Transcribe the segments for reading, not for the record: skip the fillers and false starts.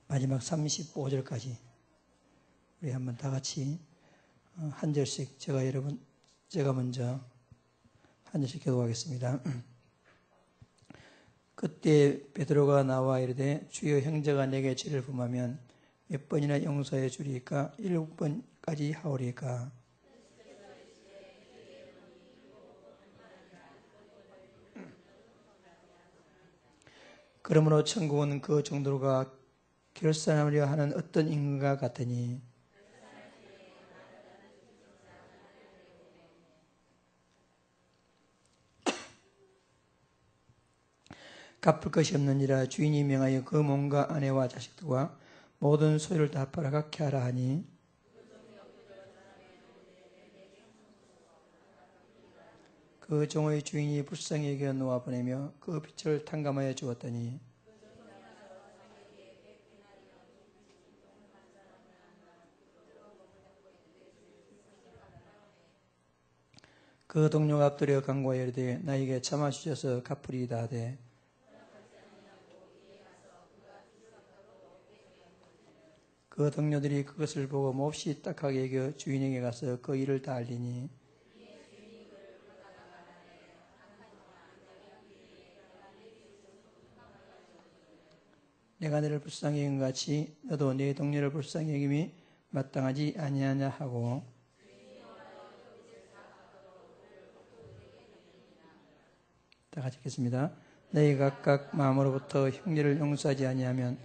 마지막 35절까지 우리 한번 다 같이 한 절씩 제가 먼저 한 절씩 기도하겠습니다. 그때 베드로가 나와 이르되 주여 형제가 내게 죄를 범하면 몇 번이나 용서해 주리까 7번까지 하오리까. 그러므로 천국은 그 정도가 결산하려 하는 어떤 인과 같으니 갚을 것이 없느니라. 주인이 명하여 그 몸과 아내와 자식들과 모든 소유를 다 팔아갖게 하라 하니 그 종의 주인이 불쌍히 여겨 놓아 보내며 그 빛을 탕감하여 주었더니 그 동료가 엎드려 간구하여 이르되 나에게 참아 주셔서 갚으리이다 하되 그 동료들이 그것을 보고 몹시 딱하게 여겨 주인에게 가서 그 일을 다 알리니 내가 너를 불쌍히 여긴 같이 너도 네 동료를 불쌍히 여김이 마땅하지 아니하냐 하고 다 같이 읽겠습니다. 너희가 각각 마음으로부터 형제를 용서하지 아니하면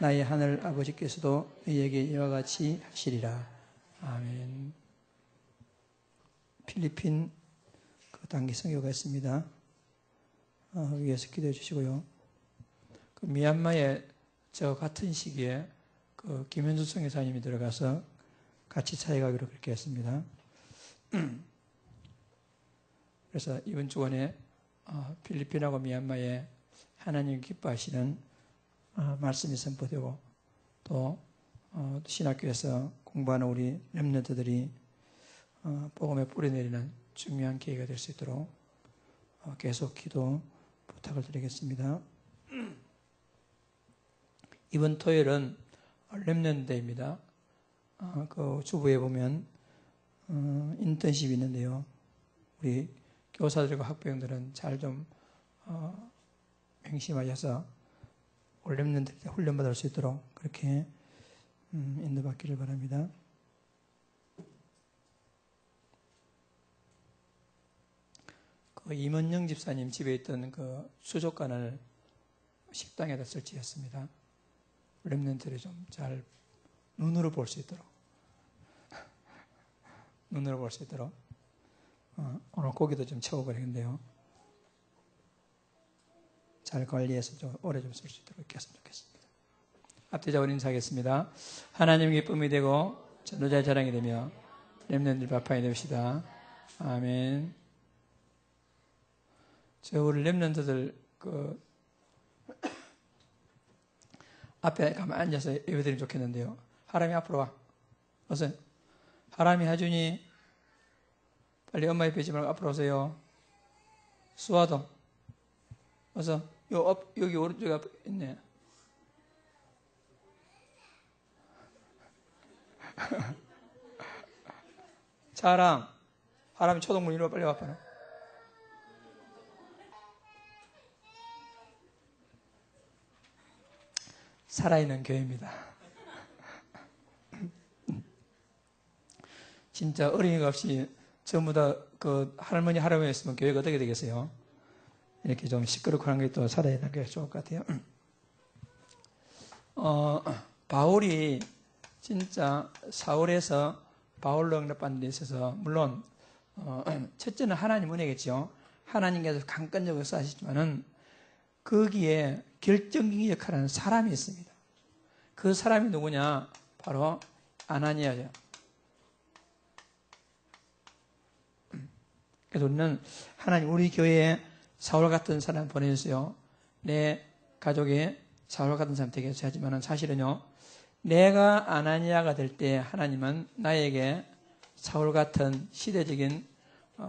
나의 하늘 아버지께서도 너희에게 이와 같이 하시리라. 아멘. 필리핀 그 단기 선교가 있습니다. 위에서 기도해 주시고요. 그 미얀마에 저 같은 시기에 그 김현수 선교사님이 들어가서 같이 사역하기로 그렇게 했습니다. 그래서 이번 주간에 필리핀하고 미얀마에 하나님 기뻐하시는 말씀이 선포되고 또 신학교에서 공부하는 우리 렘넌트들이 복음에 뿌리내리는 중요한 계기가 될 수 있도록 계속 기도 부탁을 드리겠습니다. 이번 토요일은 렘넌트데이입니다. 그 주부에 보면 인턴십이 있는데요. 우리 교사들과 학부형들은 잘 좀 명심하셔서 렘넌트들 훈련받을 수 있도록 그렇게 인도받기를 바랍니다. 그 임원영 집사님 집에 있던 그 수족관을 식당에다 설치했습니다. 렘넌트들이 좀 잘 눈으로 볼 수 있도록 눈으로 볼 수 있도록 오늘 고기도 좀 채워버리겠는데요. 잘 관리해서 좀 오래 좀 쓸 수 있도록 이렇게 했으면 좋겠습니다. 앞뒤자원 인사하겠습니다. 하나님 기쁨이 되고 전도자의 자랑이 되며 렘넌트들 바탕이 됩시다. 아멘. 저 우리 렘넌트들 그 앞에 가만 앉아서 예배드리면 좋겠는데요. 하람이 앞으로 와. 어서. 하람이 하준이 빨리 엄마 옆에 있지 말고 앞으로 오세요. 수아도 어서. 여기 오른쪽에 앞에 있네. 자랑. 하람이 초동문 이리 와 빨리 와봐. 살아있는 교회입니다. 진짜 어린이가 없이 전부 다 그 할머니 할아버지였으면 교회가 어떻게 되겠어요? 이렇게 좀 시끄럽고 하는 게 또 살아있는 게 좋을 것 같아요. 바울이 진짜 사울에서 바울로 응답받는 데 있어서 물론 첫째는 하나님 은혜겠죠. 하나님께서 강권적으로 역사하시지만은 거기에 결정적인 역할을 하는 사람이 있습니다. 그 사람이 누구냐? 바로 아나니아죠. 그래서 우리는 하나님 우리 교회에 사울 같은 사람 보내주세요. 내 가족에 사울 같은 사람 되게 해서 하지만 사실은요. 내가 아나니아가 될 때 하나님은 나에게 사울 같은 시대적인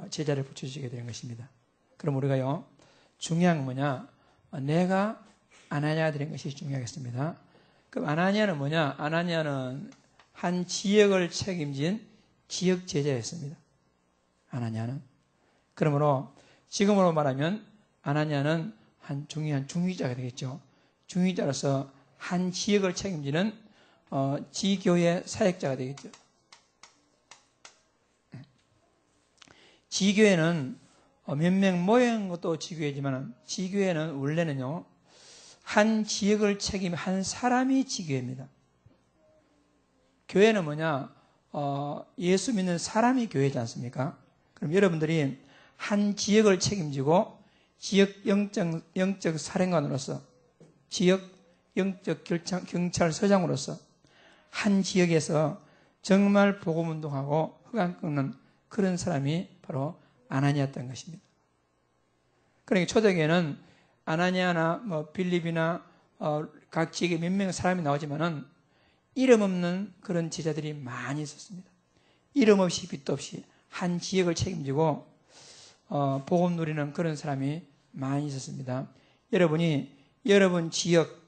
제자를 붙여주시게 되는 것입니다. 그럼 우리가요. 중요한 건 뭐냐? 내가 아나니아가 되는 것이 중요하겠습니다. 그럼 아나니아는 뭐냐? 아나니아는 한 지역을 책임진 지역 제자였습니다. 아나니아는. 그러므로 지금으로 말하면 아나니아는 한 중요한 중위자가 되겠죠. 중위자로서 한 지역을 책임지는 지교회 사역자가 되겠죠. 지교회는 몇 명 모인 것도 지교회지만 지교회는 원래는요 한 지역을 책임 한 사람이 지교회입니다. 교회는 뭐냐? 예수 믿는 사람이 교회지 않습니까? 그럼 여러분들이 한 지역을 책임지고 지역 영적 사령관으로서 지역 영적 경찰서장으로서 한 지역에서 정말 복음운동하고 흑암 끊는 그런 사람이 바로 아나니아였던 것입니다. 그러니까 초대교회는 아나니아나 빌립이나 각 지역에 몇 명의 사람이 나오지만은 이름 없는 그런 제자들이 많이 있었습니다. 이름 없이 빛도 없이 한 지역을 책임지고 복음 누리는 그런 사람이 많이 있었습니다. 여러분이 여러분 지역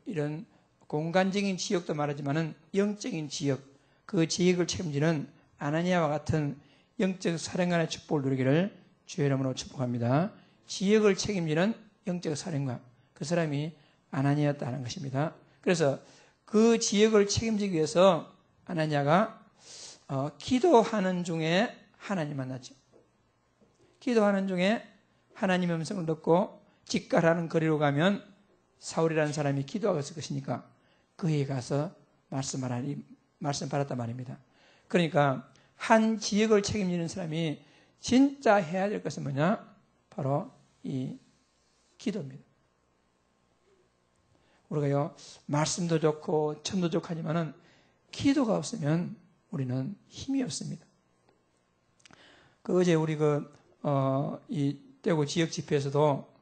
이런 공간적인 지역도 말하지만은 영적인 지역 그 지역을 책임지는 아나니아와 같은 영적 사령관의 축복을 누리기를 주의 이름으로 축복합니다. 지역을 책임지는 영적 사령관 그 사람이 아나니아였다는 것입니다. 그래서 그 지역을 책임지기 위해서 아나니아가 기도하는 중에 하나님 만났죠. 기도하는 중에 하나님의 음성을 듣고 직갈하는 거리로 가면 사울이라는 사람이 기도하고 있을 것이니까 그에 가서 말씀 받았단 말입니다. 그러니까 한 지역을 책임지는 사람이 진짜 해야 될 것은 뭐냐? 바로 이 기도입니다. 우리가요, 말씀도 좋고, 춤도 좋고 하지만은, 기도가 없으면 우리는 힘이 없습니다. 어제 우리 이 대구 지역 집회에서도,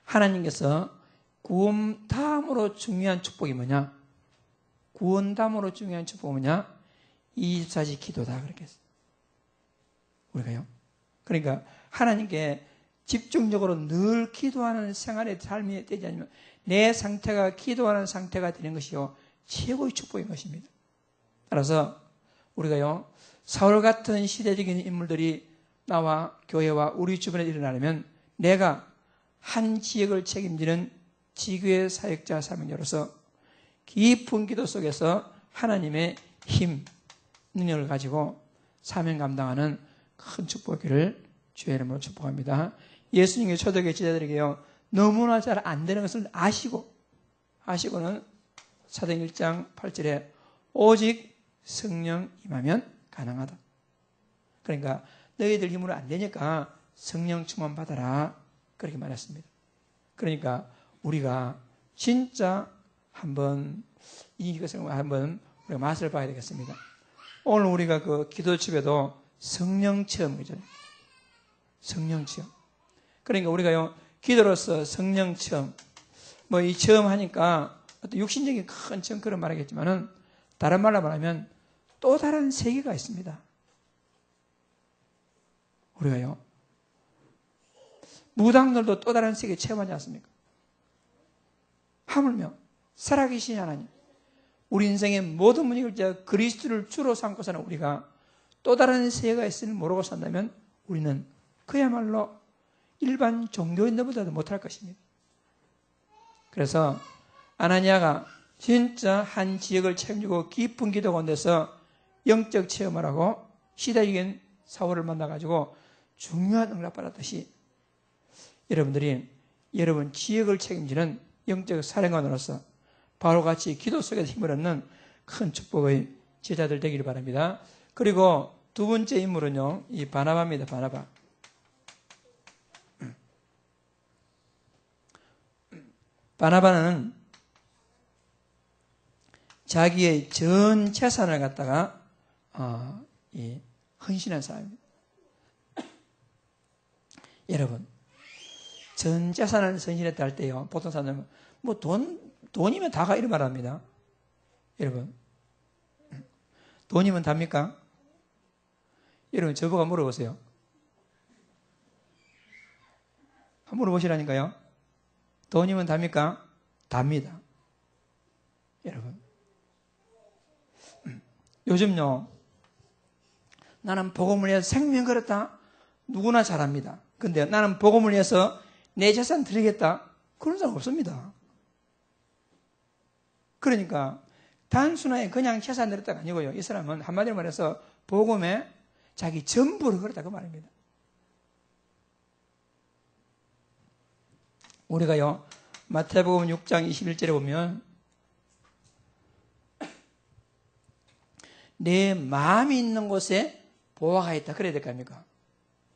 하나님께서 구원 다음으로 중요한 축복이 뭐냐? 구원 다음으로 중요한 축복은 뭐냐? 24시 기도다. 그렇게 했어요. 우리가요. 그러니까 하나님께 집중적으로 늘 기도하는 생활의 삶이 되지 않으면 내 상태가 기도하는 상태가 되는 것이요 최고의 축복인 것입니다. 따라서 우리가요 사울 같은 시대적인 인물들이 나와 교회와 우리 주변에 일어나려면 내가 한 지역을 책임지는 지교의 사역자 사명자로서 깊은 기도 속에서 하나님의 힘, 능력을 가지고 사명 감당하는 큰 축복기를 주의 이름으로 축복합니다. 예수님의 초대교회 제자들에게요 너무나 잘 안 되는 것을 아시고는 사도행 1장 8절에 오직 성령 임하면 가능하다. 그러니까 너희들 힘으로 안 되니까 성령 충만 받아라 그렇게 말했습니다. 그러니까 우리가 진짜 한번 이것을 한번 우리가 맛을 봐야 되겠습니다. 오늘 우리가 기도집에도 성령 체험이잖아요. 성령 체험. 그러니까 우리가요 기도로서 성령 체험 이 체험 하니까 어떤 육신적인 큰 체험 그런 말하겠지만은 다른 말로 말하면 또 다른 세계가 있습니다. 우리가요 무당들도 또 다른 세계 체험하지 않습니까? 하물며 살아계신 하나님 우리 인생의 모든 문제를 그리스도를 주로 삼고서는 우리가 또 다른 세계가 있음을 모르고 산다면 우리는 그야말로 일반 종교인들보다도 못할 것입니다. 그래서 아나니아가 진짜 한 지역을 책임지고 깊은 기도 가운데서 영적 체험을 하고 시대적인 사울을 만나가지고 중요한 응답을 받았듯이 여러분들이 여러분 지역을 책임지는 영적 사령관으로서 바로같이 기도 속에서 힘을 얻는 큰 축복의 제자들 되기를 바랍니다. 그리고 두 번째 인물은요, 이 바나바입니다. 바나바. 바나바는 자기의 전 재산을 갖다가 헌신한 사람입니다. 여러분, 전 재산을 헌신했다 할 때요, 보통 사람들은 돈이면 다가 이런 말 합니다. 여러분, 돈이면 답니까? 여러분, 저보고 물어보세요. 한번 물어보시라니까요. 돈이면 답니까? 답니다. 여러분. 요즘요, 나는 복음을 위해서 생명 걸었다. 누구나 잘합니다. 근데 나는 복음을 위해서 내 재산 드리겠다. 그런 사람 없습니다. 그러니까 단순하게 그냥 재산 드렸다가 아니고요. 이 사람은 한마디로 말해서 복음에 자기 전부를 걸었다 그 말입니다. 우리가요, 마태복음 6장 21절에 보면 내 마음이 있는 곳에 보화가 있다. 그래야 될 거 아닙니까?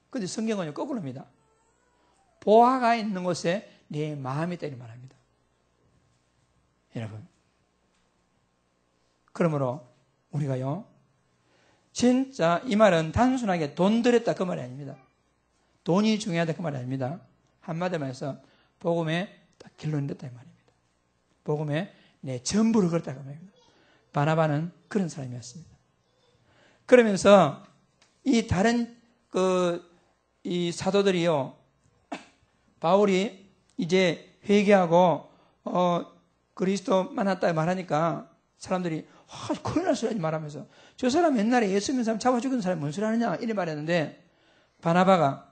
근데 성경은요, 거꾸로입니다. 보화가 있는 곳에 내 마음이 있다. 이렇게 말합니다. 여러분. 그러므로 우리가요, 진짜 이 말은 단순하게 돈 들였다 그 말이 아닙니다. 돈이 중요하다 그 말이 아닙니다. 한마디로 말해서 복음에 딱 결론이 됐다 이 말입니다. 복음에 내 전부를 걸었다 그 말입니다. 바나바는 그런 사람이었습니다. 그러면서 이 다른 이 사도들이요, 바울이 이제 회개하고 그리스도 만났다 말하니까 사람들이 큰일 날 소리 하지 말하면서 저 사람 옛날에 예수 믿는 사람 잡아 죽은 사람이 뭔 소리 하느냐 이래 말했는데 바나바가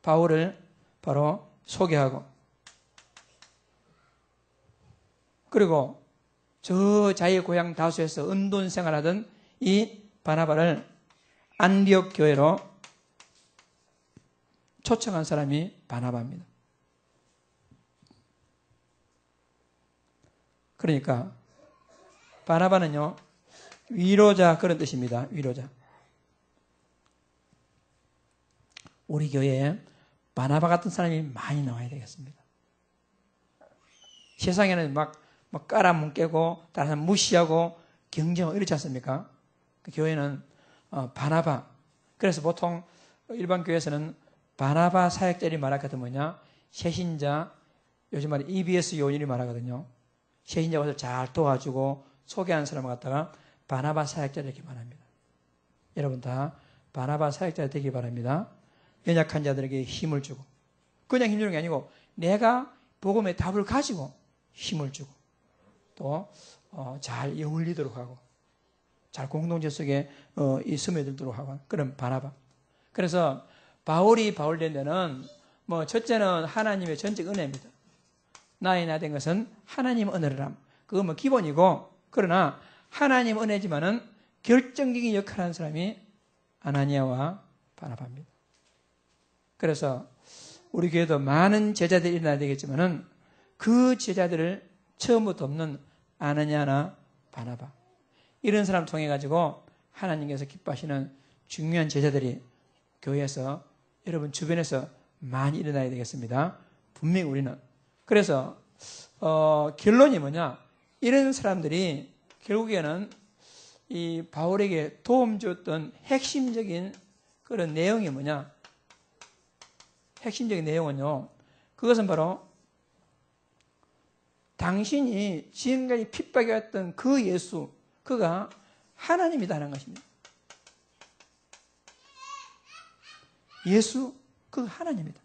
바울을 바로 소개하고 그리고 저 자기 고향 다수에서 은돈 생활하던 이 바나바를 안디옥 교회로 초청한 사람이 바나바입니다. 그러니까 바나바는요, 위로자 그런 뜻입니다. 위로자. 우리 교회에 바나바 같은 사람이 많이 나와야 되겠습니다. 세상에는 막 깔아뭉개고 다른 사람 무시하고 경쟁하고 이렇지 않습니까? 그 교회는 바나바. 그래서 보통 일반 교회에서는 바나바 사역자들이 말하거든 뭐냐? 새신자, 요즘 말에 EBS 요인이 말하거든요. 새신자 것을 잘 도와주고 소개하는 사람을 갖다가 바나바 사역자 이렇게 말합니다. 여러분 다 바나바 사역자 되기 바랍니다. 연약한 자들에게 힘을 주고 그냥 힘주는 게 아니고 내가 복음의 답을 가지고 힘을 주고 또 잘 어울리도록 하고 잘 공동체 속에 스며들도록 하고 그런 바나바. 그래서 바울이 바울된 데는 첫째는 하나님의 전적 은혜입니다. 나의 나 된 것은 하나님 은혜라. 그건 기본이고 그러나 하나님 은혜지만은 결정적인 역할을 하는 사람이 아나니아와 바나바입니다. 그래서 우리 교회도 많은 제자들이 일어나야 되겠지만은 그 제자들을 처음부터 없는 아나니아나 바나바 이런 사람 통해 가지고 하나님께서 기뻐하시는 중요한 제자들이 교회에서 여러분 주변에서 많이 일어나야 되겠습니다. 분명히 우리는. 그래서 결론이 뭐냐? 이런 사람들이 결국에는 이 바울에게 도움 줬던 핵심적인 그런 내용이 뭐냐? 핵심적인 내용은요. 그것은 바로 당신이 지금까지 핍박해왔던 그 예수, 그가 하나님이다라는 것입니다. 예수, 그가 하나님이다.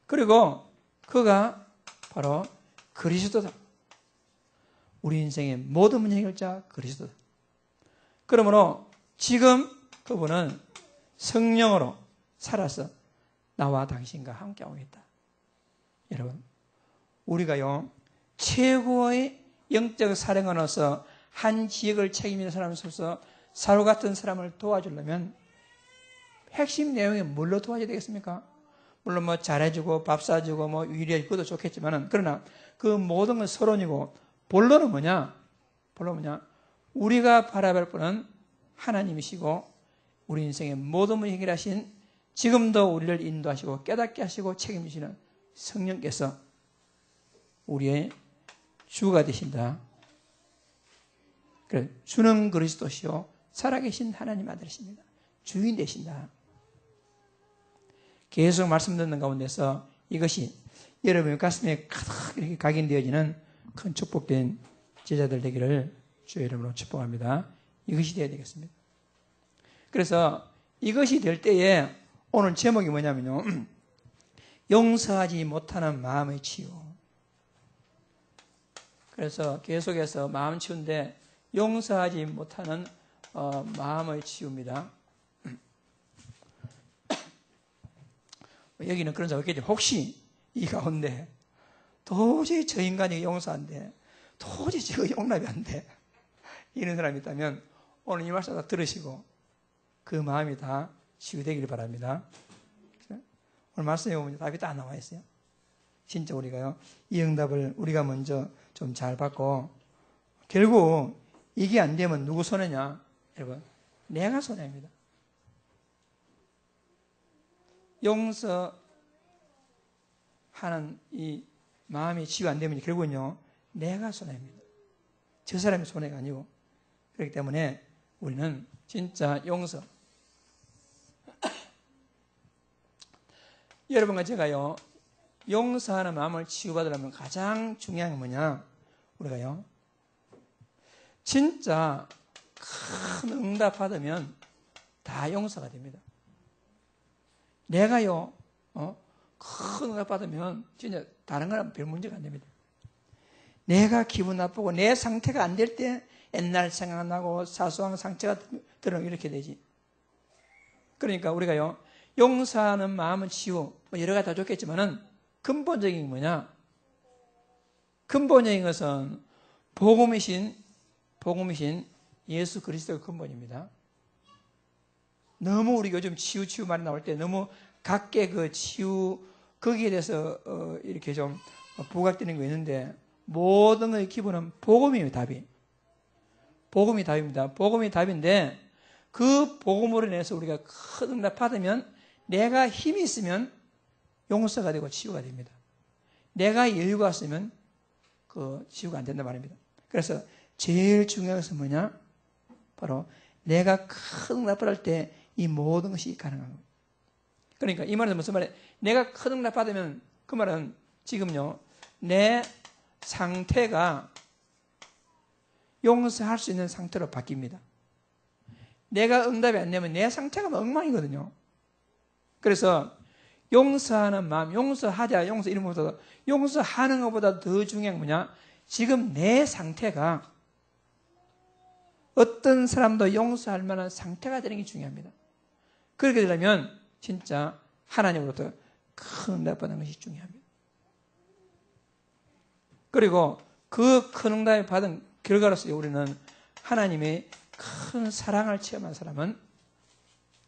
그리고 그가 바로 그리스도다. 우리 인생의 모든 문제 해결자 그리스도다. 그러므로 지금 그분은 성령으로 살아서 나와 당신과 함께하고 있다. 여러분, 우리가요 최고의 영적 사령관으로서 한 지역을 책임지는 사람으로서 사울 같은 사람을 도와주려면 핵심 내용이 뭘로 도와줘야 되겠습니까? 물론 잘해주고 밥 사주고 위로해주고 그것도 좋겠지만은 그러나 그 모든 건 서론이고 본론은 뭐냐? 우리가 바라볼 분은 하나님이시고 우리 인생의 모든 문제 해결하신 지금도 우리를 인도하시고 깨닫게 하시고 책임지시는 성령께서 우리의 주가 되신다. 그래, 주는 그리스도시요 살아계신 하나님 아들이십니다. 주인 되신다. 계속 말씀 듣는 가운데서 이것이 여러분의 가슴에 가득 이렇게 각인되어지는 큰 축복된 제자들 되기를 주의 이름으로 축복합니다. 이것이 되어야 되겠습니다. 그래서 이것이 될 때에 오늘 제목이 뭐냐면요. 용서하지 못하는 마음의 치유. 그래서 계속해서 마음 치우는데 용서하지 못하는 마음을 치웁니다. 여기는 그런 사람 없겠죠. 혹시 이 가운데 도저히 저 인간이 용서 안 돼, 도저히 저거 용납이 안 돼, 이런 사람이 있다면 오늘 이 말씀 다 들으시고 그 마음이 다 치유되기를 바랍니다. 오늘 말씀에 보면 답이 다 나와 있어요. 진짜 우리가요, 이 응답을 우리가 먼저 좀 잘 받고, 결국 이게 안 되면 누구 손해냐? 여러분, 내가 손해입니다. 용서하는 이 마음이 치유 안 되면 결국은요, 내가 손해입니다. 저 사람이 손해가 아니고. 그렇기 때문에 우리는 진짜 용서. 여러분과 제가요, 용서하는 마음을 치유받으려면 가장 중요한 게 뭐냐? 우리가요, 진짜 큰 응답 받으면 다 용서가 됩니다. 내가요, 큰 응답 받으면 진짜 다른 거랑 별 문제가 안 됩니다. 내가 기분 나쁘고 내 상태가 안 될 때 옛날 생각나고 사소한 상처가 들으면 이렇게 되지. 그러니까 우리가요, 용서하는 마음은 치유, 여러 가지 다 좋겠지만은 근본적인 게 뭐냐? 근본적인 것은 복음이신 예수 그리스도의 근본입니다. 너무 우리 요즘 치유 말이 나올 때 너무 각계 그 치유 거기에 대해서 이렇게 좀 부각되는 게 있는데, 모든 것의 기본은 복음이에요. 복음이 답입니다. 복음이 답인데 그 복음으로 인해서 우리가 큰 응답 받으면 내가 힘이 있으면 용서가 되고 치유가 됩니다. 내가 여유가 없으면 그 치유가 안 된단 말입니다. 그래서 제일 중요한 것은 뭐냐? 바로 내가 큰 응답 받을 때 이 모든 것이 가능한 겁니다. 그러니까 이 말은 무슨 말이에요? 내가 큰 응답 받으면 그 말은 지금요, 내 상태가 용서할 수 있는 상태로 바뀝니다. 내가 응답이 안 되면 내 상태가 엉망이거든요. 그래서 용서하는 마음, 용서하자, 이런 것보다, 용서하는 것보다 더 중요한 게 뭐냐? 지금 내 상태가 어떤 사람도 용서할 만한 상태가 되는 게 중요합니다. 그렇게 되려면 진짜 하나님으로부터 큰 응답 받는 것이 중요합니다. 그리고 그 큰 응답을 받은 결과로서 우리는 하나님의 큰 사랑을 체험한 사람은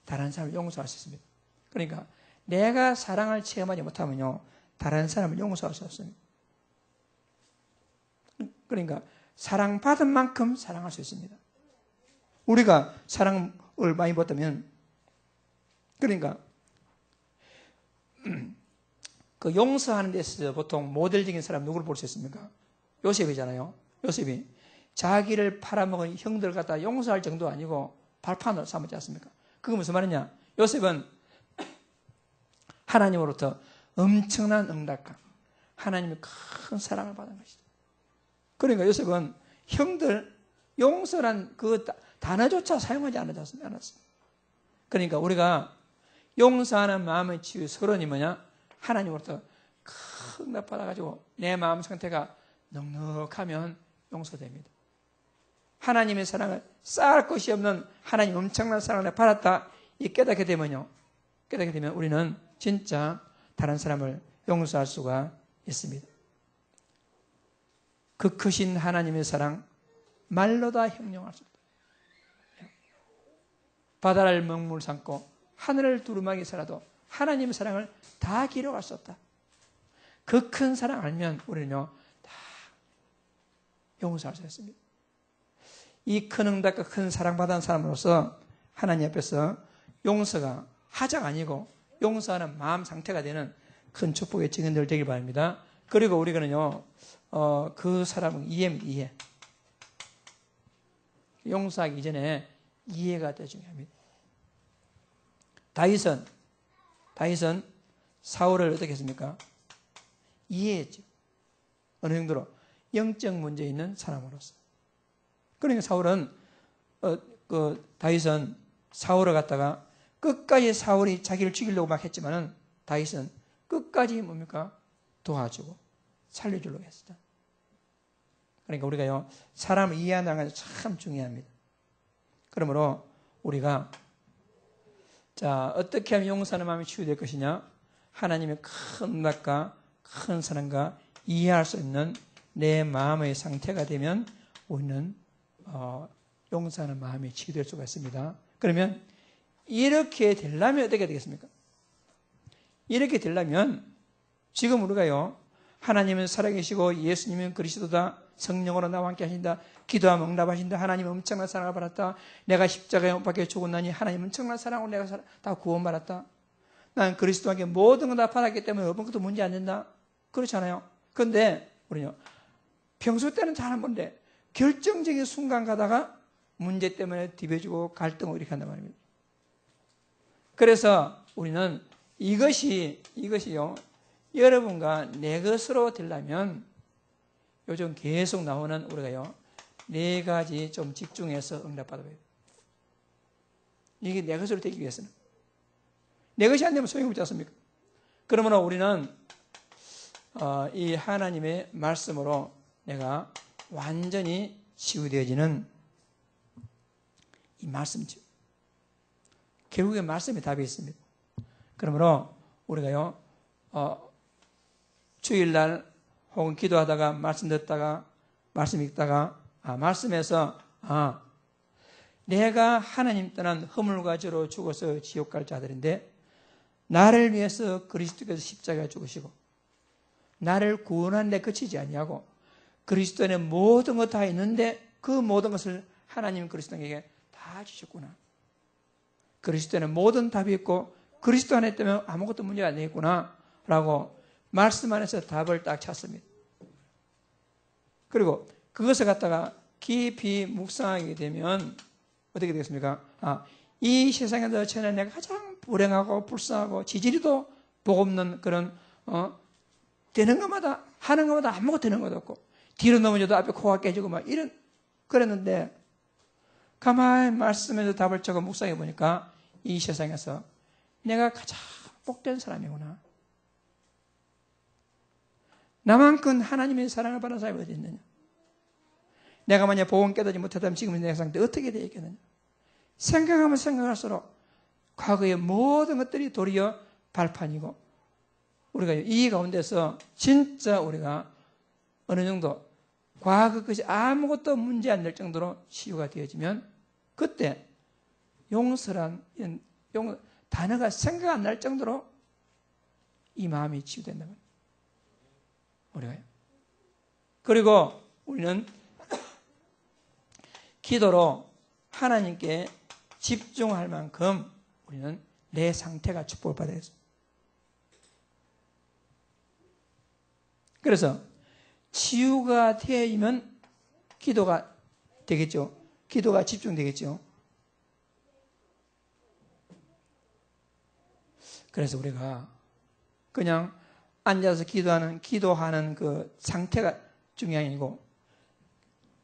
다른 사람을 용서할 수 있습니다. 그러니까 내가 사랑을 체험하지 못하면요, 다른 사람을 용서할 수 없습니다. 그러니까 사랑받은 만큼 사랑할 수 있습니다. 우리가 사랑을 많이 받다면, 그러니까 그 용서하는 데 있어서 보통 모델적인 사람 누구를 볼 수 있습니까? 요셉이잖아요. 요셉이 자기를 팔아먹은 형들 갖다 용서할 정도 아니고 발판으로 삼았지 않습니까? 그게 무슨 말이냐? 요셉은 하나님으로부터 엄청난 응답과 하나님의 큰 사랑을 받은 것이죠. 그러니까 요셉은 형들 용서란 그 단어조차 사용하지 않았습니다. 그러니까 우리가 용서하는 마음의 치유 서론이 뭐냐? 하나님으로부터 큰 응답 받아가지고 내 마음 상태가 넉넉하면 용서됩니다. 하나님의 사랑을 쌓을 것이 없는 하나님 엄청난 사랑을 받았다, 이 깨닫게 되면 우리는 진짜 다른 사람을 용서할 수가 있습니다. 그 크신 하나님의 사랑, 말로 다 형용할 수 없다. 바다를 먹물 삼고 하늘을 두루마기 살아도 하나님의 사랑을 다 기록할 수 없다. 그 큰 사랑 알면 우리는요, 다 용서할 수 있습니다. 이 큰 응답과 큰 사랑받은 사람으로서 하나님 앞에서 용서가 하자가 아니고 용서하는 마음 상태가 되는 큰 축복의 증인들 되길 바랍니다. 그리고 우리가는요, 그 사람은 이해. 용서하기 이전에 이해가 더 중요합니다. 다윗은 사울을 어떻게 했습니까? 이해했죠. 어느 정도로 영적 문제 있는 사람으로서. 그러니까 다윗은 사울을 갖다가 끝까지 사울이 자기를 죽이려고 막 했지만은 다윗은 끝까지 뭡니까? 도와주고 살려주려고 했었다. 그러니까 우리가요, 사람을 이해한다는 것이 참 중요합니다. 그러므로 우리가 자, 어떻게 하면 용서하는 마음이 치유될 것이냐? 하나님의 큰 응답과 큰 사랑과 이해할 수 있는 내 마음의 상태가 되면 우리는 용서하는 마음이 치유될 수가 있습니다. 그러면 이렇게 되려면 어떻게 되겠습니까? 이렇게 되려면 지금 우리가요, 하나님은 살아계시고 예수님은 그리스도다, 성령으로 나와 함께 하신다, 기도하면 응답하신다, 하나님은 엄청난 사랑을 받았다, 내가 십자가에 못 박혀 죽었나니 하나님은 엄청난 사랑으로 내가 다 구원받았다, 난 그리스도에게 모든 걸 다 받았기 때문에 어떤 것도 문제 안 된다. 그렇잖아요. 그런데 우리는요, 평소 때는 잘한 건데 결정적인 순간 가다가 문제 때문에 디벼지고 갈등을 일으킨단 말입니다. 그래서 우리는 이것이요, 여러분과 내 것으로 되려면 요즘 계속 나오는 우리가요, 4가지 좀 집중해서 응답받아야 돼요. 이게 내 것으로 되기 위해서는. 내 것이 안 되면 소용없지 않습니까? 그러므로 우리는 이 하나님의 말씀으로 내가 완전히 치유되어지는 이 말씀이죠. 결국에 말씀에 답이 있습니다. 그러므로 우리가요, 주일날 혹은 기도하다가 말씀 듣다가 말씀 읽다가 말씀에서 내가 하나님 떠난 허물과 죄로 죽어서 지옥 갈 자들인데 나를 위해서 그리스도께서 십자가에 죽으시고 나를 구원하는 데 그치지 아니하고 그리스도 안에 모든 것 다 있는데 그 모든 것을 하나님 그리스도에게 다 주셨구나. 그리스도 안에 모든 답이 있고 그리스도 안에 있다면 아무것도 문제가 안 되겠구나 라고 말씀 안에서 답을 딱 찾습니다. 그리고 그것을 갖다가 깊이 묵상하게 되면 어떻게 되겠습니까? 이 세상에서 저는 내가 가장 불행하고 불쌍하고 지지리도 복 없는 그런 되는 것마다 하는 것마다 아무것도 되는 것도 없고 뒤로 넘어져도 앞에 코가 깨지고 막 이런 그랬는데 가만히 말씀에서 답을 적어 묵상해 보니까 이 세상에서 내가 가장 복된 사람이구나. 나만큼 하나님의 사랑을 받은 사람이 어디 있느냐. 내가 만약 복음 깨닫지 못했다면 지금 내 상태 어떻게 되겠느냐. 생각하면 생각할수록 과거의 모든 것들이 도리어 발판이고 우리가 이 가운데서 진짜 우리가 어느 정도 과거 것이 아무것도 문제 안 될 정도로 치유가 되어지면 그때 용서란 단어가 생각 안 날 정도로 이 마음이 치유된다는 거예요. 우리가요. 그리고 우리는 기도로 하나님께 집중할 만큼 우리는 내 상태가 축복을 받아야 했습니다. 그래서 치유가 되면 기도가 되겠죠. 기도가 집중되겠죠. 그래서 우리가 그냥 앉아서 기도하는 그 상태가 중요한 게 아니고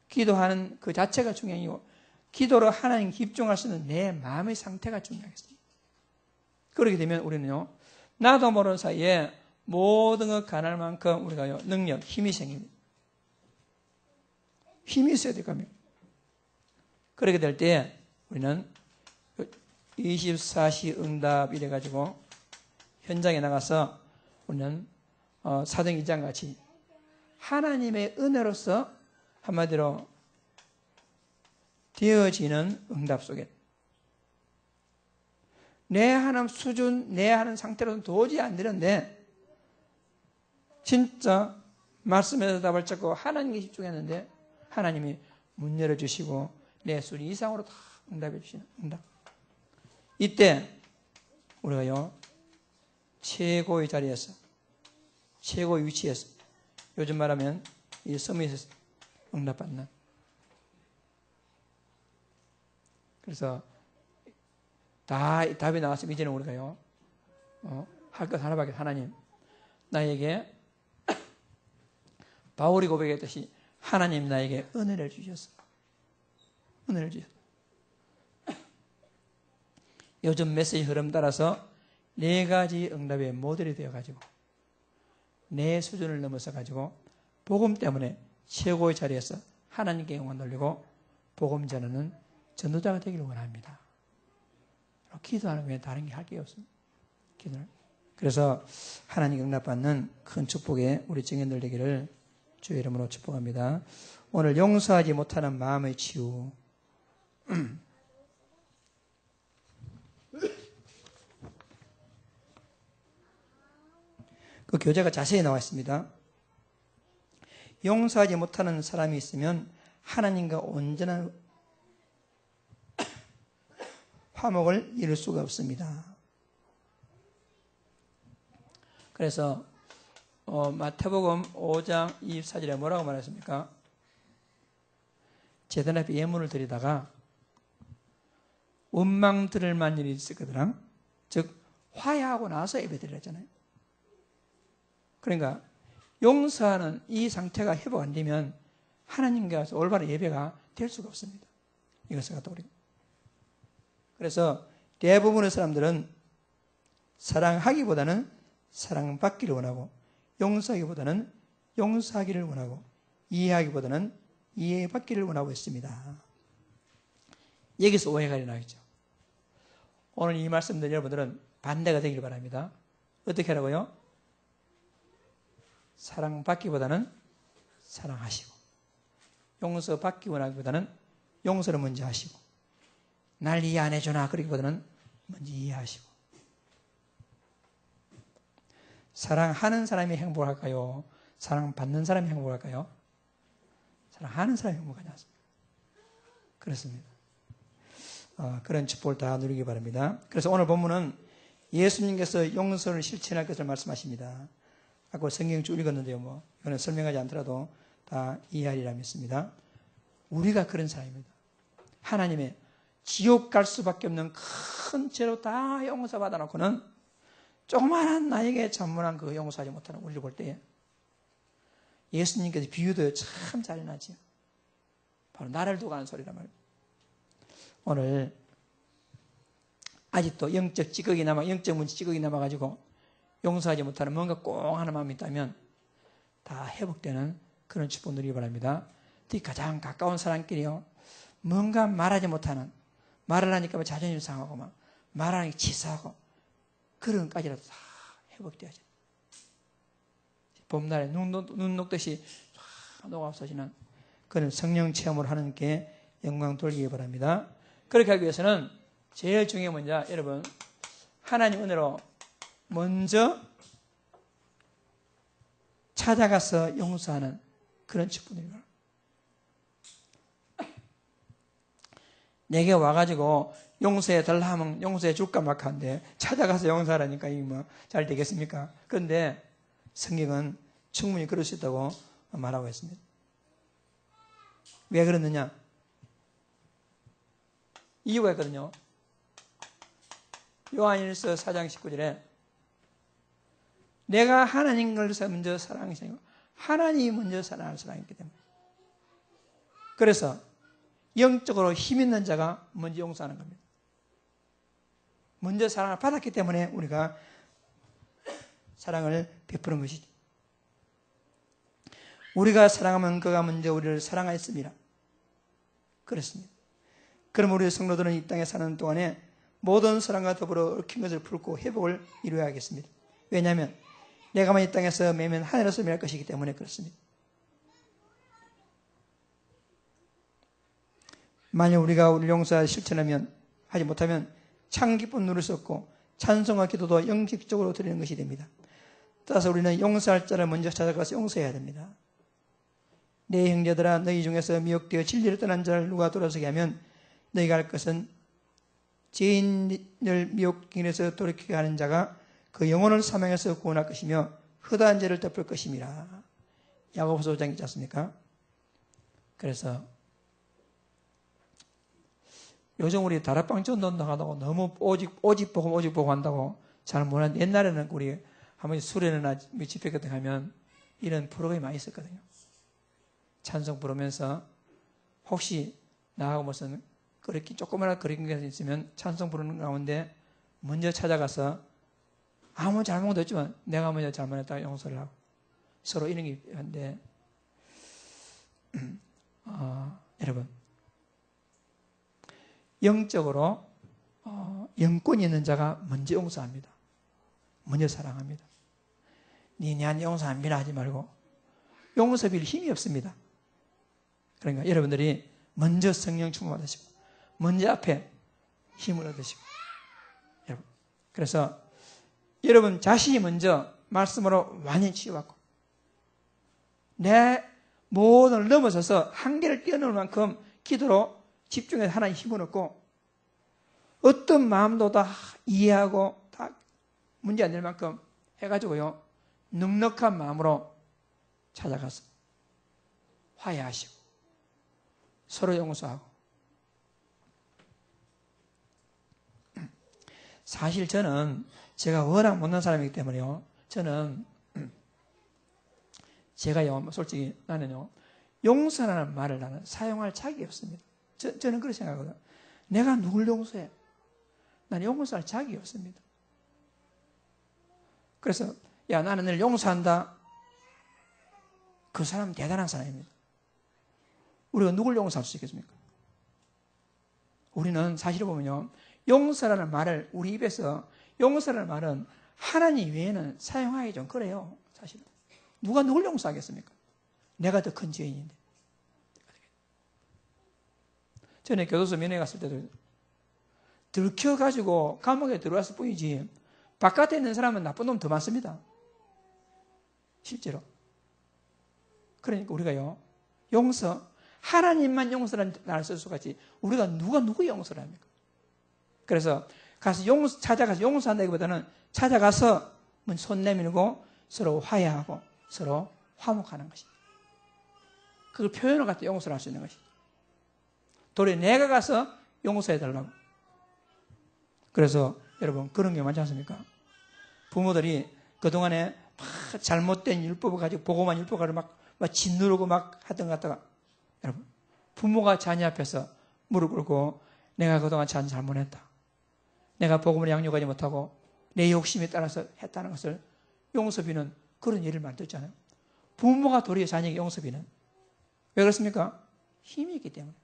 기도하는 그 자체가 중요한 게 아니고 기도로 하나님 집중할 수 있는 내 마음의 상태가 중요하겠습니다. 그렇게 되면 우리는요, 나도 모르는 사이에 모든 것 가능할 만큼 우리가요, 능력, 힘이 생깁니다. 힘이 있어야 될 겁니다. 그렇게 될 때 우리는 24시 응답 이래가지고 현장에 나가서 우리는 사도행 2장 같이 하나님의 은혜로서 한마디로 되어지는 응답 속에 내 하는 수준, 내 하는 상태로는 도저히 안 되는데 진짜 말씀에서 답을 찾고 하나님께 집중했는데 하나님이 문 열어주시고 내 수준 이상으로 다 응답해 주시는 응답. 이때 우리가요, 최고의 자리에서 최고의 위치에서 요즘 말하면 이 서밋에서 응답받는. 그래서 다 답이 나왔으면 이제는 우리가요, 할 것 하나밖에. 하나님, 나에게 바울이 고백했듯이 하나님 나에게 은혜를 주셨어. 은혜를 주셨어. 요즘 메시지 흐름 따라서 4가지 응답의 모델이 되어가지고 내 수준을 넘어서 가지고 복음 때문에 최고의 자리에서 하나님께 영광 돌리고 복음 전하는 전도자가 되기를 원합니다. 기도하는 게 다른 게 할 게 없습니다. 기도를. 그래서 하나님 응답받는 큰 축복에 우리 증인들 되기를 주의 이름으로 축복합니다. 오늘 용서하지 못하는 마음의 치유. 그 교재가 자세히 나와 있습니다. 용서하지 못하는 사람이 있으면 하나님과 온전한 화목을 이룰 수가 없습니다. 그래서 마태복음 5장 24절에 뭐라고 말했습니까? 제단 앞에 예물을 드리다가 원망 들을 만한 일이 있었거든. 즉 화해하고 나서 예배 드리랬잖아요. 그러니까 용서하는 이 상태가 회복 안 되면 하나님과 올바른 예배가 될 수가 없습니다. 이것을 갖다 우리가. 그래서 대부분의 사람들은 사랑하기보다는 사랑받기를 원하고 용서하기보다는 용서하기를 원하고 이해하기보다는 이해받기를 원하고 있습니다. 여기서 오해가 일어나겠죠. 오늘 이 말씀들 여러분들은 반대가 되길 바랍니다. 어떻게 하라고요? 사랑받기보다는 사랑하시고 용서받기 원하기보다는 용서를 먼저 하시고 날 이해 안 해주나 그러기보다는 먼저 이해하시고 사랑하는 사람이 행복할까요? 사랑받는 사람이 행복할까요? 사랑하는 사람이 행복하지 않습니다. 그렇습니다. 그런 축복을 다 누리기 바랍니다. 그래서 오늘 본문은 예수님께서 용서를 실천할 것을 말씀하십니다. 아까 성경 쭉 읽었는데요. 이거는 설명하지 않더라도 다 이해하리라 믿습니다. 우리가 그런 사람입니다. 하나님의 지옥 갈 수밖에 없는 큰 죄로 다 용서받아 놓고는 조그마한 나에게 전문한 그 용서하지 못하는 우리를 볼 때 예수님께서 비유도 참 잘나지요. 바로 나를 두고 하는 소리란 말이에요. 오늘 아직도 영적 찌꺼기 영적 문제 찌꺼기 남아가지고 용서하지 못하는 뭔가 꼭 하는 마음이 있다면 다 회복되는 그런 축복 누리기 바랍니다. 특히 가장 가까운 사람끼리요. 뭔가 말하지 못하는 말을 하니까 자존심 상하고 막 말하는 게 치사하고 그런 것까지라도 다 회복되어야죠. 봄날에 눈 녹듯이 녹아없어지는 그런 성령 체험을 하는 게 영광 돌리기 바랍니다. 그렇게 하기 위해서는 제일 중요한 먼저 여러분 하나님 은혜로 먼저 찾아가서 용서하는 그런 축복입니다. 내게 와가지고 용서해 달라 하면 용서해 줄까 막한데 찾아가서 용서하라니까 이게 뭐 잘 되겠습니까? 그런데 성경은 충분히 그럴 수 있다고 말하고 있습니다. 왜 그러느냐? 이유가 있거든요. 요한일서 4장 19절에 내가 하나님을 먼저 사랑했으니까 하나님이 먼저 사랑할 사랑이기 때문에 그래서 영적으로 힘 있는 자가 먼저 용서하는 겁니다. 먼저 사랑을 받았기 때문에 우리가 사랑을 베푸는 것이죠. 우리가 사랑하면 그가 먼저 우리를 사랑하였습니다. 그렇습니다. 그럼 우리 성도들은 이 땅에 사는 동안에 모든 사랑과 더불어 얽힌 것을 풀고 회복을 이루어야겠습니다. 왜냐하면 내가만 이 땅에서 매면 하늘에서 매할 것이기 때문에 그렇습니다. 만약 우리가 우리 용서 실천하면 하지 못하면 참 기쁨 누릴 수 없고 찬송과 기도도 영식적으로 드리는 것이 됩니다. 따라서 우리는 용서할 자를 먼저 찾아가서 용서해야 됩니다. 내 형제들아 너희 중에서 미혹되어 진리를 떠난 자를 누가 돌아서게 하면 너희가 할 것은 죄인을 미혹에서 돌이키게 하는 자가 그 영혼을 사망해서 구원할 것이며 허다한 죄를 덮을 것임이라. 야고보서 5장 있지 않습니까? 그래서 요즘 우리 다락방 전도한다고 너무 오직 보고 한다고 잘 모르는데 옛날에는 우리 한번 수련회나 집회 같은 거 하면 이런 프로그램이 많이 있었거든요. 찬송 부르면서 혹시 나하고 무슨 그렇게 조그마한 그런 게 있으면 찬송 부르는 가운데 먼저 찾아가서 아무 잘못도 없지만 내가 먼저 잘못했다고 용서를 하고 서로 이런 게 한데 여러분 영적으로 영권이 있는 자가 먼저 용서합니다. 먼저 사랑합니다. 니네한 용서 안 비나 하지 말고 용서 빌 힘이 없습니다. 그러니까 여러분들이 먼저 성령 충만 받으시고 먼저 앞에 힘을 얻으시고 여러분 그래서 여러분 자신이 먼저 말씀으로 완전히 치유받고 내 모든 넘어서서 한계를 뛰어넘을 만큼 기도로 집중해서 하나님 힘을 얻고 어떤 마음도 다 이해하고 다 문제 안 될 만큼 해가지고요 넉넉한 마음으로 찾아가서 화해하시고 서로 용서하고 사실 저는 제가 워낙 못난 사람이기 때문에요 저는 제가요 솔직히 나는요 용서라는 말을 나는 사용할 자격이 없습니다. 저는 그렇게 생각하거든요. 내가 누굴 용서해? 나는 용서할 자격이 없습니다. 그래서 야 나는 늘 용서한다. 그 사람은 대단한 사람입니다. 우리가 누굴 용서할 수 있겠습니까? 우리는 사실 보면요 용서라는 말을 우리 입에서 용서라는 말은 하나님 외에는 사용하기 좀 그래요. 사실은 누가 누굴 용서하겠습니까? 내가 더 큰 죄인인데. 전에 교도소 면회 갔을 때도 들켜가지고 감옥에 들어왔을 뿐이지 바깥에 있는 사람은 나쁜 놈 더 많습니다. 실제로. 그러니까 우리가요 용서 하나님만 용서라는 말을 쓸 수가 있지 우리가 누구 용서를 합니까? 그래서 가서 찾아가서 용서한다기보다는 찾아가서 손 내밀고 서로 화해하고 서로 화목하는 것입니다. 그걸 표현을 갖다 용서를 할 수 있는 것입니다. 도리어 내가 가서 용서해달라고. 그래서 여러분 그런 게 많지 않습니까? 부모들이 그동안에 막 잘못된 율법을 가지고 보고만 율법을 막 짓누르고 막 하던 것 같다가 여러분 부모가 자녀 앞에서 무릎 꿇고 내가 그동안 자녀 잘못했다. 내가 복음을 양육하지 못하고 내 욕심에 따라서 했다는 것을 용서비는 그런 예를 만들잖아요. 부모가 도리어 자녀에게 용서비는 왜 그렇습니까? 힘이 있기 때문에.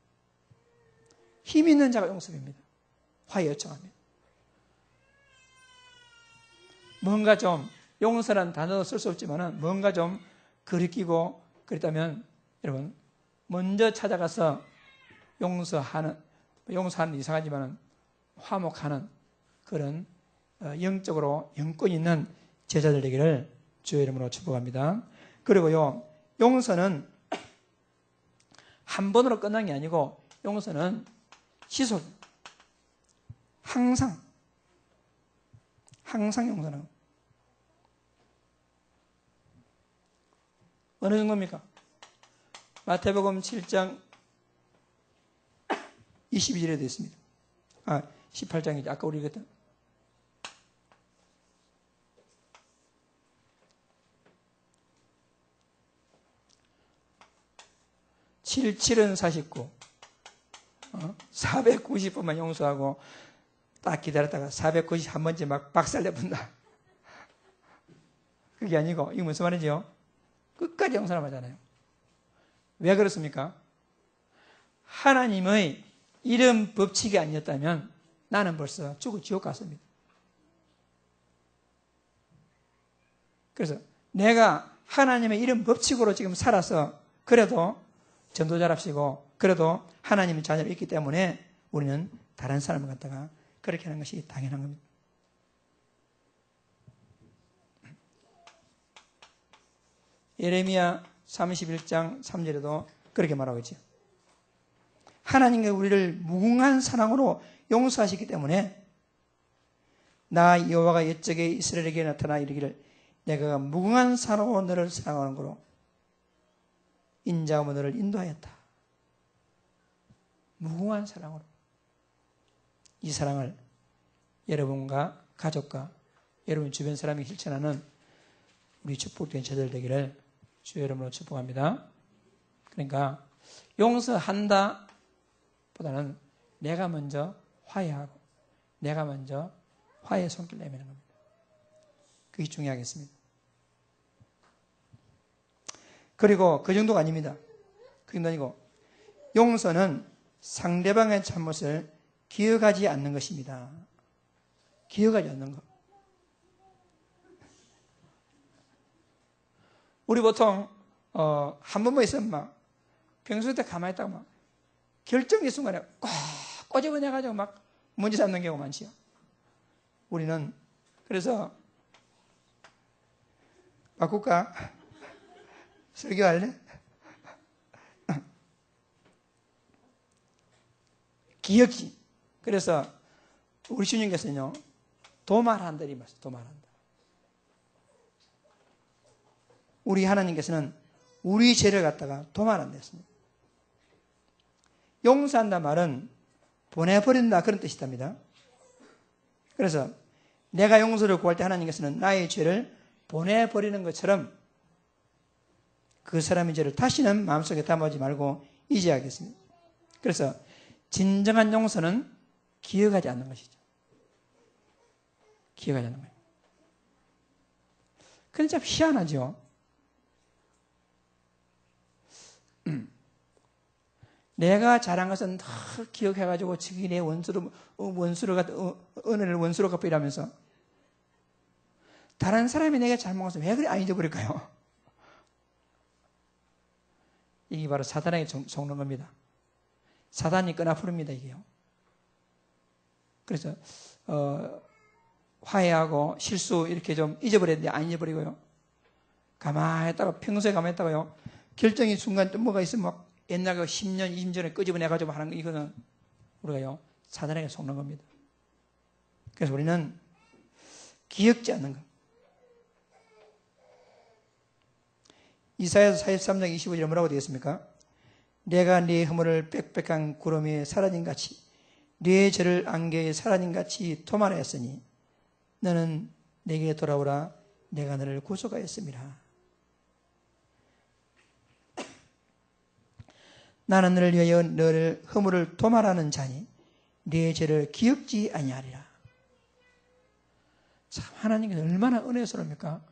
힘 있는 자가 용서비입니다. 화해 요청합니다. 뭔가 좀 용서라는 단어도 쓸 수 없지만 뭔가 좀 그리끼고 그랬다면 여러분 먼저 찾아가서 용서하는 이상하지만 화목하는 그런 영적으로 영권 있는 제자들 되기를 주의 이름으로 축복합니다. 그리고요 용서는 한 번으로 끝난 게 아니고 용서는 지속 항상 용서는 어느 정도입니까? 마태복음 7장 22절에 되어 있습니다. 18장이죠. 아까 우리 그랬던 7은 49 490번만 용서하고 딱 기다렸다가 491번째 막 박살내본다. 그게 아니고 이게 무슨 말이죠? 끝까지 용서를 하잖아요. 왜 그렇습니까? 하나님의 이런 법칙이 아니었다면 나는 벌써 죽어 지옥 갔습니다. 그래서 내가 하나님의 이런 법칙으로 지금 살아서 그래도 전도자랍시고 그래도 하나님의 자녀를 있기 때문에 우리는 다른 사람을 갖다가 그렇게 하는 것이 당연한 겁니다. 예레미야 31장 3절에도 그렇게 말하고 있죠. 하나님과 우리를 무궁한 사랑으로 용서하시기 때문에 나 여호와가 옛적에 이스라엘에게 나타나 이르기를 내가 무궁한 사랑으로 너를 사랑하는 거로 인자하며 너를 인도하였다. 무궁한 사랑으로 이 사랑을 여러분과 가족과 여러분 주변 사람이 실천하는 우리 축복된 제자들 되기를 주의 이름으로 축복합니다. 그러니까 용서한다 보다는 내가 먼저 화해하고 내가 먼저 화해의 손길 내미는 겁니다. 그게 중요하겠습니다. 그리고 그 정도가 아닙니다. 그게 아니고 용서는 상대방의 잘못을 기억하지 않는 것입니다. 기억하지 않는 것. 우리 보통 한 번만 있으면 막 평소 때 가만히 있다가 막 결정의 순간에 꼭 꼬집어내가지고 막 문제 삼는 경우가 많지요. 우리는 그래서 바꿀까? 설교할래? 기억지. 그래서 우리 주님께서는요, 도말한다 이 말씀. 도말한다. 우리 하나님께서는 우리 죄를 갖다가 도말한다 했습니다. 용서한다 말은 보내버린다 그런 뜻이답니다. 그래서 내가 용서를 구할 때 하나님께서는 나의 죄를 보내버리는 것처럼 그 사람의 죄를 다시는 마음속에 담아오지 말고 잊어야겠습니다. 그래서 진정한 용서는 기억하지 않는 것이죠. 기억하지 않는 거예요. 근데 참 희한하죠. 내가 잘한 것은 다 기억해가지고 지금 내 은혜를 원수로 갚고 이러면서 다른 사람이 내게 잘못해서 왜 그리 안 잊어버릴까요? 이게 바로 사단에게 속는 겁니다. 사단이 끄나푸릅니다, 이게요. 그래서 화해하고 실수 이렇게 좀 잊어버렸는데 안 잊어버리고요. 가만히 있다가 평소에 가만히 있다가요. 결정이 순간 또 뭐가 있으면 막 옛날 그 10년, 20년 전에 끄집어내가지고 하는 거 이거는 우리가요 사단에게 속는 겁니다. 그래서 우리는 기억지 않는 것. 이사야서 43장 25절에 뭐라고 되겠습니까? 내가 네 허물을 빽빽한 구름에 사라진같이 네 죄를 안개에 사라진같이 토말하였으니 너는 내게 돌아오라 내가 너를 구속하였습니다. 나는 너를 위하여 너를 허물을 도말하는 자니 네 죄를 기억지 아니하리라. 참 하나님께서 얼마나 은혜스럽습니까?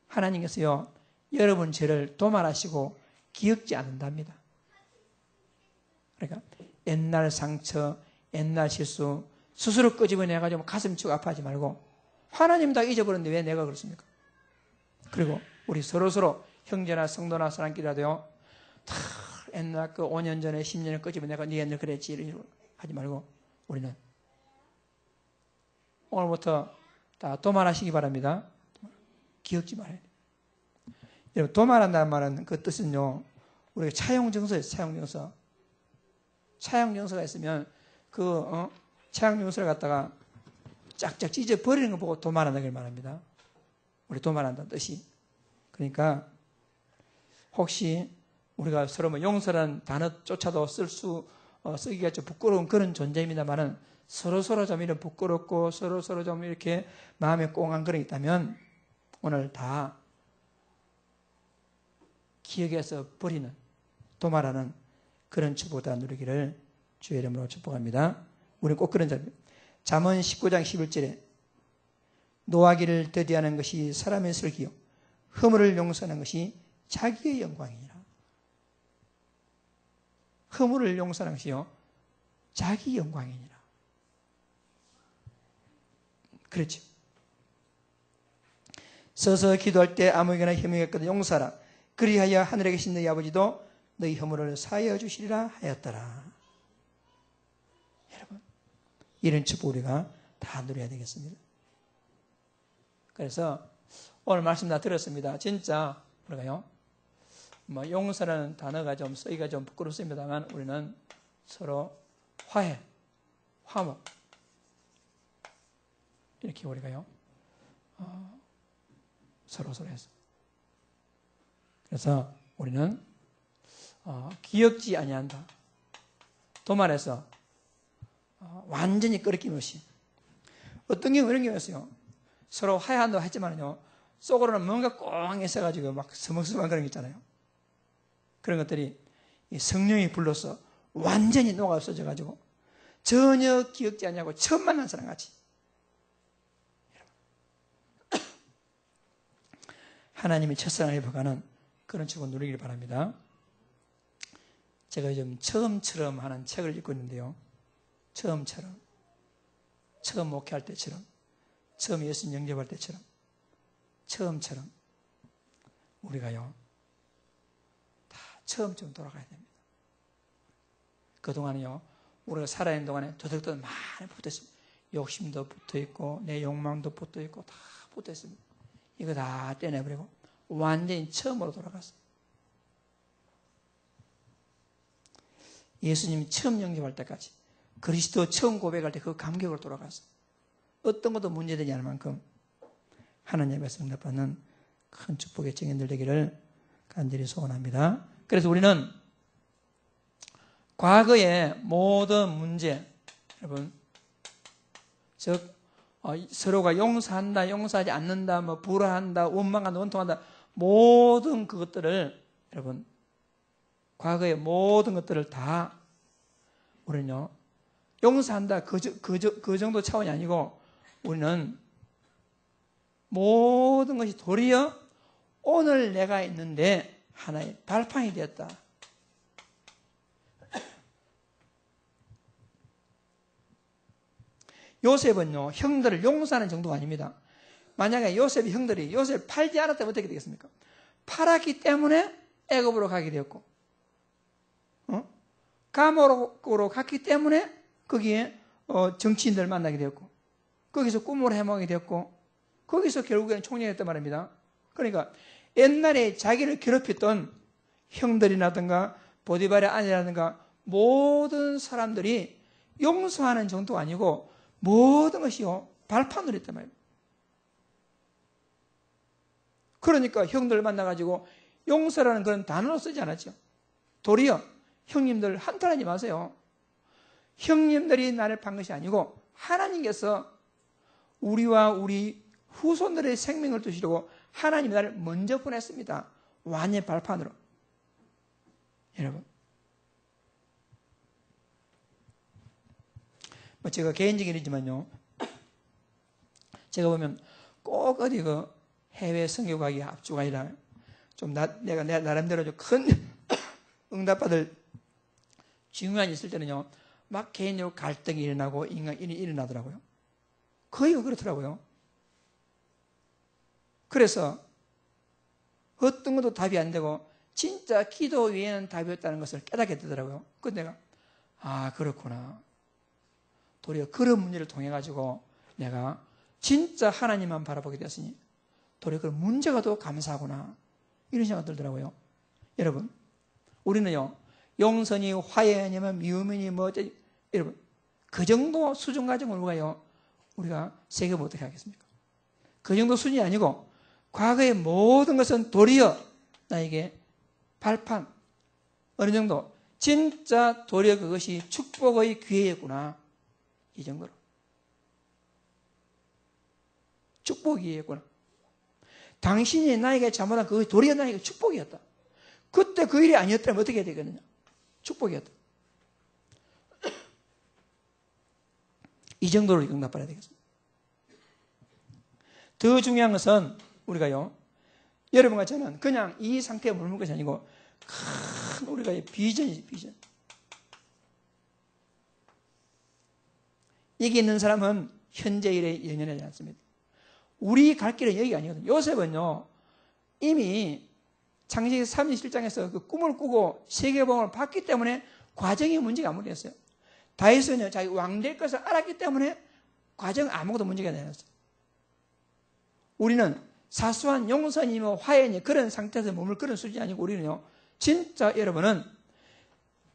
하나님께서요 여러분 죄를 도말하시고 기억지 않는답니다. 그러니까 옛날 상처, 옛날 실수 스스로 끄집어내가지고 가슴 치고 아파하지 말고 하나님 다 잊어버렸는데 왜 내가 그렇습니까? 그리고 우리 서로서로 형제나 성도나 사람끼리라도요 다 옛날 그 5년 전에 10년을 끄집어내가 네 옛날 그랬지 이런 하지 말고 우리는 오늘부터 다 도말하시기 바랍니다. 기억지 말아야 돼요. 여러분 도말한다는 말은 그 뜻은요 우리가 차용증서예요. 차용증서. 차용증서가 있으면 그 차용증서를 갖다가 짝짝 찢어버리는 거 보고 도말한다고 말합니다. 우리 도말한다는 뜻이. 그러니까 혹시 우리가 서로 뭐 용서라는 단어조차도 쓰기가 좀 부끄러운 그런 존재입니다만은 서로서로 좀 이런 부끄럽고 서로서로 좀 이렇게 마음에 꽁한 그런 게 있다면 오늘 다 기억에서 버리는 도말하는 그런 축복을 누리기를 주의 이름으로 축복합니다. 우리는 꼭 그런 자입니다. 잠언 19장 11절에 노하기를 더디하는 것이 사람의 슬기요 허물을 용서하는 것이 자기의 영광이니라. 허물을 용서하는 것이요 자기 영광이니라. 그렇죠. 서서 기도할 때 아무에게나 혐의했거든 용서하라. 그리하여 하늘에 계신 너희 아버지도 너희 허물을 사하여 주시리라 하였더라. 여러분 이런 축복 우리가 다 누려야 되겠습니다. 그래서 오늘 말씀 다 들었습니다. 진짜 우리가요 뭐 용서라는 단어가 좀 쓰기가 좀 부끄럽습니다만 우리는 서로 화해, 화목 이렇게 우리가요 서로 해서 그래서 우리는 기억지 아니한다. 도말해서 완전히 끄럽김 없이 어떤 경우 이런 경우였어요. 서로 화해한다고 했지만요 속으로는 뭔가 꽁 있어가지고 막 서먹서먹한 그런 게 있잖아요. 그런 것들이 성령이 불러서 완전히 녹아 없어져가지고 전혀 기억지 않냐고 처음 만난 사람 같이 하나님이 첫사랑을 회복하는 그런 축복을 누리길 바랍니다. 제가 요즘 처음처럼 하는 책을 읽고 있는데요. 처음처럼. 처음 목회할 때처럼. 처음 예수님 영접할 때처럼. 처음처럼. 우리가요. 다 처음처럼 돌아가야 됩니다. 그동안은요. 우리가 살아있는 동안에 도덕도 많이 붙어있습니다. 욕심도 붙어있고 내 욕망도 붙어있고 다 붙어있습니다. 이거 다 떼내버리고 완전히 처음으로 돌아갔어요. 예수님이 처음 영접할 때까지 그리스도 처음 고백할 때 그 감격으로 돌아갔어요. 어떤 것도 문제되지 않을 만큼 하나님의 말씀 응답받는 큰 축복의 증인들 되기를 간절히 소원합니다. 그래서 우리는 과거의 모든 문제, 여러분, 즉 서로가 용서한다, 용서하지 않는다, 뭐 불화한다, 원망한다, 원통한다, 모든 그것들을 여러분, 과거의 모든 것들을 다 우리는요 용서한다 그 정도 차원이 아니고 우리는 모든 것이 도리어 오늘 내가 있는데 하나의 발판이 되었다. 요셉은요 형들을 용서하는 정도가 아닙니다. 만약에 요셉이 형들이 요셉을 팔지 않았다면 어떻게 되겠습니까? 팔았기 때문에 애굽으로 가게 되었고 감옥으로 갔기 때문에 거기에 정치인들 만나게 되었고 거기서 꿈을 해먹게 되었고 거기서 결국에는 총리했단 말입니다. 그러니까 옛날에 자기를 괴롭혔던 형들이라든가 보디발의 아내라든가 모든 사람들이 용서하는 정도가 아니고 모든 것이요 발판으로 했단 말입니다. 그러니까 형들을 만나가지고 용서라는 그런 단어로 쓰지 않았죠. 도리어 형님들 한탄하지 마세요. 형님들이 나를 판 것이 아니고 하나님께서 우리와 우리 후손들의 생명을 두시려고 하나님이 나를 먼저 보냈습니다. 완전히 발판으로. 여러분, 뭐 제가 개인적인 일이지만요. 제가 보면 꼭 어디 그 해외 선교 가기 앞주가 아니라 좀 내가 나름대로 좀 큰 응답받을 중요한 있을 때는요, 막 개인적으로 갈등이 일어나고 일이 일어나더라고요. 거의 그렇더라고요. 그래서 어떤 것도 답이 안 되고 진짜 기도 외에는 답이 없다는 것을 깨닫게 되더라고요. 그래서 내가 그렇구나. 도리어 그런 문제를 통해 가지고 내가 진짜 하나님만 바라보게 되었으니 도리어 그 문제가 더 감사하구나. 이런 생각이 들더라고요. 여러분, 우리는요. 용선이 화해하냐면 미움이니 여러분 그 정도 수준 가지고 우리가 세계를 어떻게 하겠습니까? 그 정도 수준이 아니고 과거의 모든 것은 도리어 나에게 발판 어느 정도 진짜 도리어 그것이 축복의 기회였구나. 이 정도로 축복의 기회였구나. 당신이 나에게 잘못한 그것이 도리어 나에게 축복이었다. 그때 그 일이 아니었다면 어떻게 해야 되겠느냐? 축복이었다. 이 정도로 응답받아야 되겠습니다. 더 중요한 것은 우리가요, 여러분과 저는 그냥 이 상태에 머무는 것이 아니고 큰 우리가 비전이지, 비전. 여기 있는 사람은 현재 일에 연연하지 않습니다. 우리 갈 길은 여기가 아니거든요. 요셉은요, 이미 창세기 37장에서 그 꿈을 꾸고 세계복음을 받기 때문에 과정이 문제가 아무리였어요. 다윗은요, 자기 왕 될 것을 알았기 때문에 과정 아무것도 문제가 되었어요. 우리는 사소한 용서이며 화해니 그런 상태에서 머물 그런 수준이 아니고 우리는요, 진짜 여러분은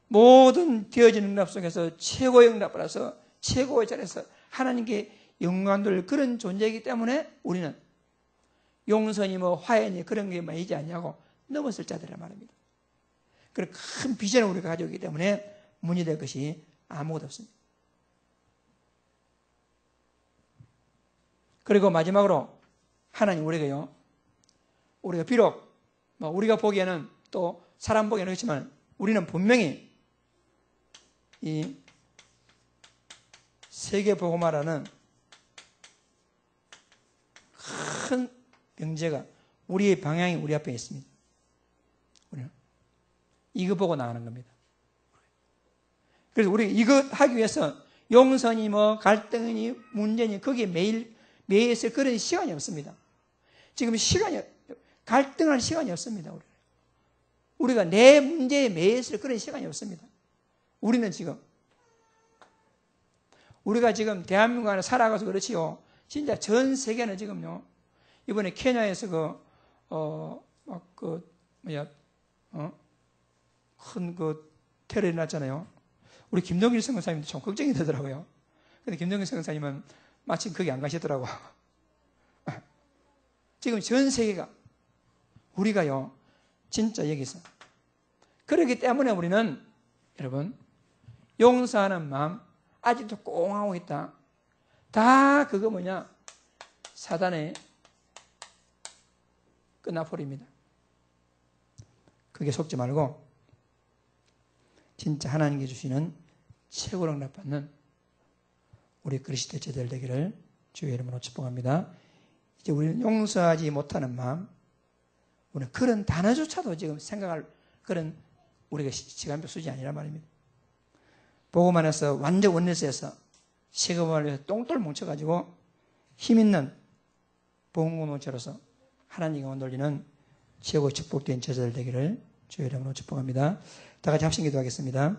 모든 되어진 응답 속에서 최고의 응답 받아서 최고의 자리에서 하나님께 영광 돌릴 그런 존재이기 때문에 우리는 용서이며 화해니 그런 게 많이지 않냐고 넘었을 자들이란 말입니다. 그런 큰 비전을 우리가 가지고 있기 때문에 문제될 것이 아무것도 없습니다. 그리고 마지막으로 하나님 우리가 비록 우리가 보기에는 또 사람 보기에는 그렇지만 우리는 분명히 이 세계복음화라는 큰 명제가 우리의 방향이 우리 앞에 있습니다. 우리는 이거 보고 나가는 겁니다. 그래서 우리 이것 하기 위해서 용서니 뭐 갈등이니 문제니 거기에 매일 있을 그런 시간이 없습니다. 지금 갈등할 시간이 없습니다. 우리가 내 문제에 매여 있을 그런 시간이 없습니다. 우리는 우리가 지금 대한민국 안에 살아가서 그렇지요. 진짜 전 세계는 지금요. 이번에 케냐에서 큰 테러가 났잖아요. 우리 김동길 선교사님도 좀 걱정이 되더라고요. 근데 김동길 선교사님은 마침 거기 안 가시더라고. 지금 전 세계가 우리가요. 진짜 여기서 그렇기 때문에 우리는 여러분 용서하는 마음 아직도 꽁하고 있다. 다 그거 사단의 끝나버립니다. 그게 속지 말고 진짜 하나님께 주시는 최고로 응답받는 우리 그리스도의 제자들 되기를 주의 이름으로 축복합니다. 이제 우리는 용서하지 못하는 마음, 우리는 그런 단어조차도 지금 생각할 그런 우리가 시간표 수준이 아니란 말입니다. 복음 안에서 완전 원리스에서 세금을 위해서 똥돌 뭉쳐가지고 힘있는 복음 공동체로서 하나님과 돌리는 최고 축복된 제자들 되기를 주의 이름으로 축복합니다. 다 같이 합심 기도하겠습니다.